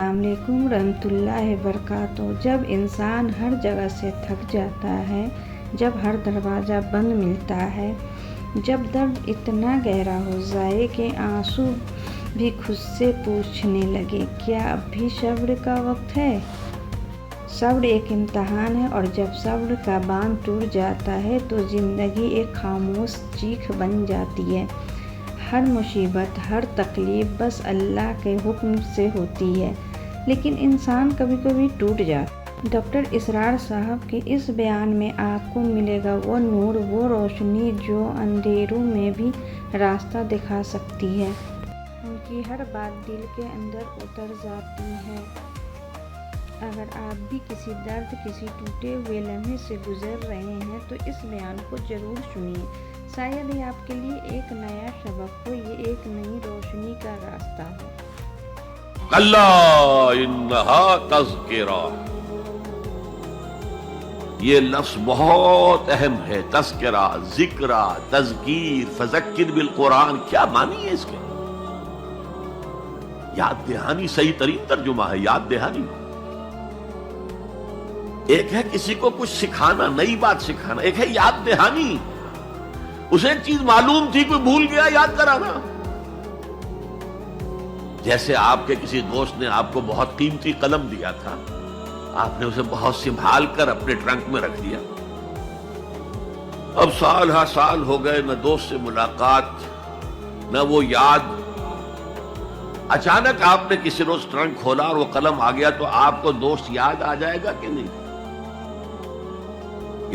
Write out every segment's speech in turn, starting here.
السلام علیکم ورحمۃ اللہ وبرکاتہ۔ جب انسان ہر جگہ سے تھک جاتا ہے، جب ہر دروازہ بند ملتا ہے، جب درد اتنا گہرا ہو جائے کہ آنسو بھی خود سے پوچھنے لگے کیا اب بھی صبر کا وقت ہے؟ صبر ایک امتحان ہے، اور جب صبر کا باندھ ٹوٹ جاتا ہے تو زندگی ایک خاموش چیخ بن جاتی ہے۔ ہر مصیبت، ہر تکلیف بس اللہ کے حکم سے ہوتی ہے، لیکن انسان کبھی کبھی ٹوٹ جاتا ہے۔ ڈاکٹر اسرار صاحب کے اس بیان میں آپ کو ملے گا وہ نور، وہ روشنی جو اندھیروں میں بھی راستہ دکھا سکتی ہے۔ ان کی ہر بات دل کے اندر اتر جاتی ہے۔ اگر آپ بھی کسی درد، کسی ٹوٹے ہوئے لمحے سے گزر رہے ہیں تو اس بیان کو ضرور سنیے، شاید یہ آپ کے لیے ایک نیا سبق ہو، یہ ایک نئی روشنی کا راستہ ہو۔ کلا انہا تذکرہ، یہ لفظ بہت اہم ہے۔ تذکرہ، ذکرہ، تذکیر، فذکر بالقرآن، کیا معنی ہے اس کے؟ یاد دہانی صحیح ترین ترجمہ ہے، یاد دہانی۔ ایک ہے کسی کو کچھ سکھانا، نئی بات سکھانا، ایک ہے یاد دہانی۔ اسے ایک چیز معلوم تھی، کوئی بھول گیا، یاد کرانا۔ جیسے آپ کے کسی دوست نے آپ کو بہت قیمتی قلم دیا تھا، آپ نے اسے بہت سنبھال کر اپنے ٹرنک میں رکھ دیا۔ اب سال ہا سال ہو گئے، نہ دوست سے ملاقات، نہ وہ یاد۔ اچانک آپ نے کسی روز ٹرنک کھولا اور وہ قلم آ گیا، تو آپ کو دوست یاد آ جائے گا کہ نہیں؟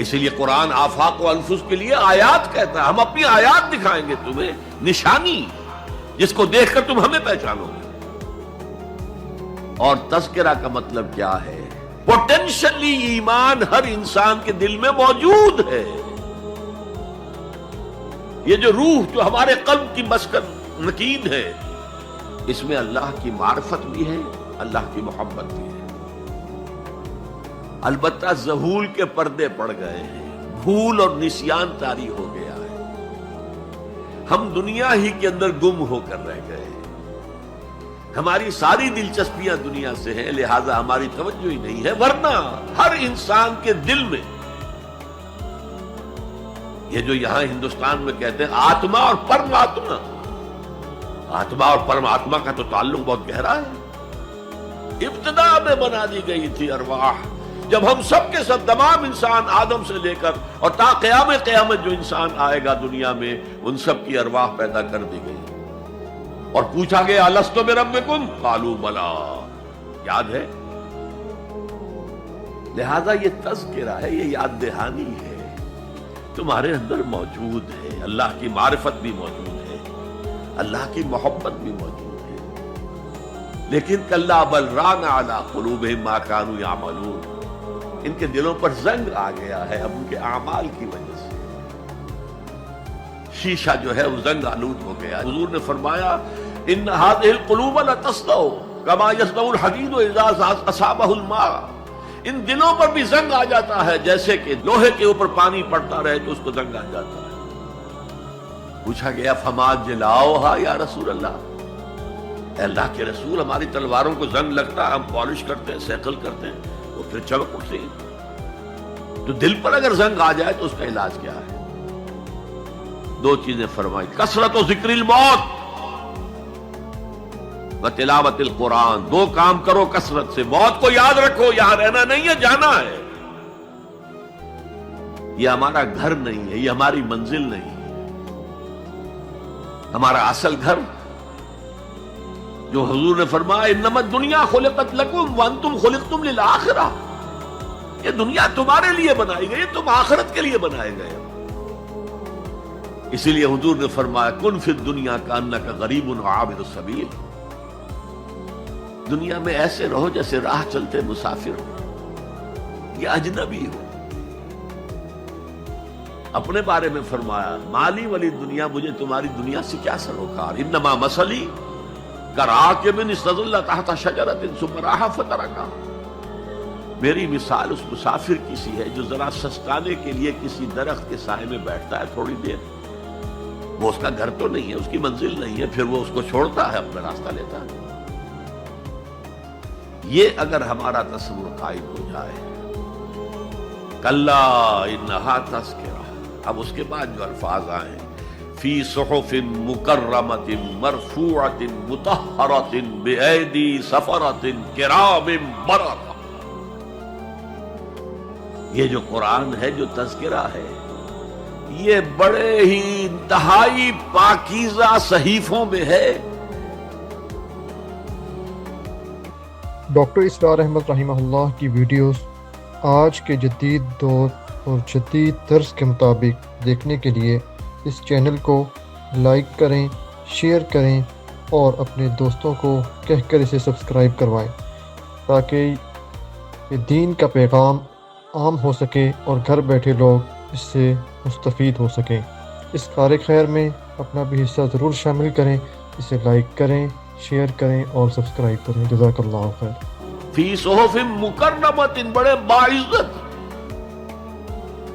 اسی لیے قرآن آفاق و انفس کے لیے آیات کہتا ہے، ہم اپنی آیات دکھائیں گے تمہیں، نشانی جس کو دیکھ کر تم ہمیں پہچانو گے۔ اور تذکرہ کا مطلب کیا ہے؟ پوٹینشلی ایمان ہر انسان کے دل میں موجود ہے۔ یہ جو روح جو ہمارے قلب کی مسکن مکین ہے، اس میں اللہ کی معرفت بھی ہے، اللہ کی محبت بھی ہے۔ البتہ ذہول کے پردے پڑ گئے ہیں، بھول اور نسیان طاری ہو گیا ہے۔ ہم دنیا ہی کے اندر گم ہو کر رہ گئے ہیں۔ ہماری ساری دلچسپیاں دنیا سے ہیں، لہذا ہماری توجہ ہی نہیں ہے، ورنہ ہر انسان کے دل میں یہ جو یہاں ہندوستان میں کہتے ہیں آتما اور پرماتما، آتما اور پرماتما کا تو تعلق بہت گہرا ہے۔ ابتدا میں بنا دی گئی تھی ارواح، جب ہم سب کے سب تمام انسان آدم سے لے کر اور تا قیامت جو انسان آئے گا دنیا میں، ان سب کی ارواح پیدا کر دی گئی اور پوچھا گیا الست بربکم قالوا بلا، یاد ہے؟ لہذا یہ تذکرہ ہے، یہ یاد دہانی ہے، تمہارے اندر موجود ہے۔ اللہ کی معرفت بھی موجود ہے، اللہ کی محبت بھی موجود ہے، لیکن کلا بل ران علی قلوبہم ما کانوا یعملون، ان کے دلوں پر زنگ آ گیا ہے اب ان کے اعمال کی وجہ سے۔ شیشہ جو ہے وہ زنگ آلود ہو گیا۔ حضور نے فرمایا ان هذه القلوب لتصدع كما يصدع الحديد اذا اصابه الماء، ان دلوں پر بھی زنگ آ جاتا ہے جیسے کہ لوہے کے اوپر پانی پڑتا رہے تو اس کو زنگ آ جاتا ہے۔ پوچھا گیا فما جلاؤها یا رسول اللہ، اے اللہ کے رسول ہماری تلواروں کو زنگ لگتا ہے، ہم پالش کرتے ہیں، سیکل کرتے ہیں، وہ پھر چمک اٹھتے ہیں۔ تو دل پر اگر زنگ آ جائے تو اس کا علاج کیا ہے؟ دو چیزیں فرمائی، کثرت و ذکر الموت و تلاوت القرآن، دو کام کرو کثرت سے، موت کو یاد رکھو، یہاں رہنا نہیں ہے، جانا ہے۔ یہ ہمارا گھر نہیں ہے، یہ ہماری منزل نہیں ہے۔ ہمارا اصل گھر جو حضور نے فرمایا انما الدنیا خلقت لکم وانتم خلقتم للآخرہ، یہ دنیا تمہارے لیے بنائی گئی، تم آخرت کے لیے بنائے گئے۔ اسی لیے حضور نے فرمایا کن فی الدنیا کانک غریب وعابر السبیل، دنیا میں ایسے رہو جیسے راہ چلتے مسافر ہو یا اجنبی ہو۔ اپنے بارے میں فرمایا مالی ولی دنیا، مجھے تمہاری دنیا سے کیا سروکار، انما مثلی کراکب استظل تحت شجرۃ ثم راح فترکھا، میری مثال اس مسافر کی سی ہے جو ذرا سستانے کے لیے کسی درخت کے سائے میں بیٹھتا ہے تھوڑی دیر، وہ اس کا گھر تو نہیں ہے، اس کی منزل نہیں ہے، پھر وہ اس کو چھوڑتا ہے، اپنا راستہ لیتا ہے۔ یہ اگر ہمارا تصور قائم ہو جائے، کلا انہا تذکرہ، اب اس کے بعد جو الفاظ آئے فی صحف مکرمۃ مرفوعۃ مطہرۃ بایدی سفرۃ کرام بررہ، یہ جو قرآن ہے، جو تذکرہ ہے، یہ بڑے ہی انتہائی پاکیزہ صحیفوں میں ہے۔ ڈاکٹر اسرار احمد رحمہ اللہ کی ویڈیوز آج کے جدید دور اور جدید طرز کے مطابق دیکھنے کے لیے اس چینل کو لائک کریں، شیئر کریں اور اپنے دوستوں کو کہہ کر اسے سبسکرائب کروائیں تاکہ یہ دین کا پیغام عام ہو سکے اور گھر بیٹھے لوگ اس سے مستفید ہو سکیں۔ اس کار خیر میں اپنا بھی حصہ ضرور شامل کریں، اسے لائک کریں، شیئر کریں اور سبسکرائب کریں۔ جزاک اللہ خیر۔ فی صحف مکرمۃ، بڑے باعزت،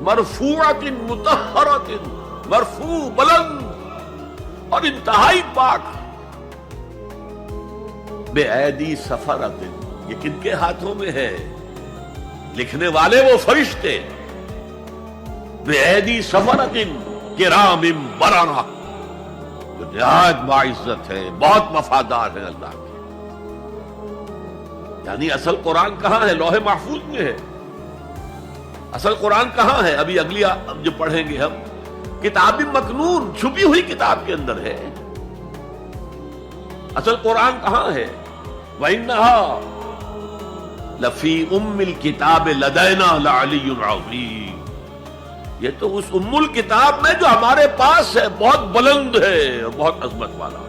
مرفوعۃ مطہرۃ، مرفوع بلند اور انتہائی پاک، بے ایدی سفرۃ، یہ کن کے ہاتھوں میں ہے؟ لکھنے والے وہ فرشتے، بے ایدی سفرۃ کرام بررہ، جو نہایت باعزت ہے، بہت وفادار ہے اللہ کے۔ یعنی اصل قرآن کہاں ہے؟ لوح محفوظ میں ہے۔ اصل قرآن کہاں ہے؟ ابھی اگلی جو پڑھیں گے ہم، کتاب مکنون، چھپی ہوئی کتاب کے اندر ہے۔ اصل قرآن کہاں ہے؟ وَإِنَّهَا لَفِي أُمِّ الْكِتَابِ لَدَيْنَا لَعَلِيٌّ عَظِيمٌ، یہ تو اس ام الکتاب میں جو ہمارے پاس ہے، بہت بلند ہے اور بہت عظمت والا۔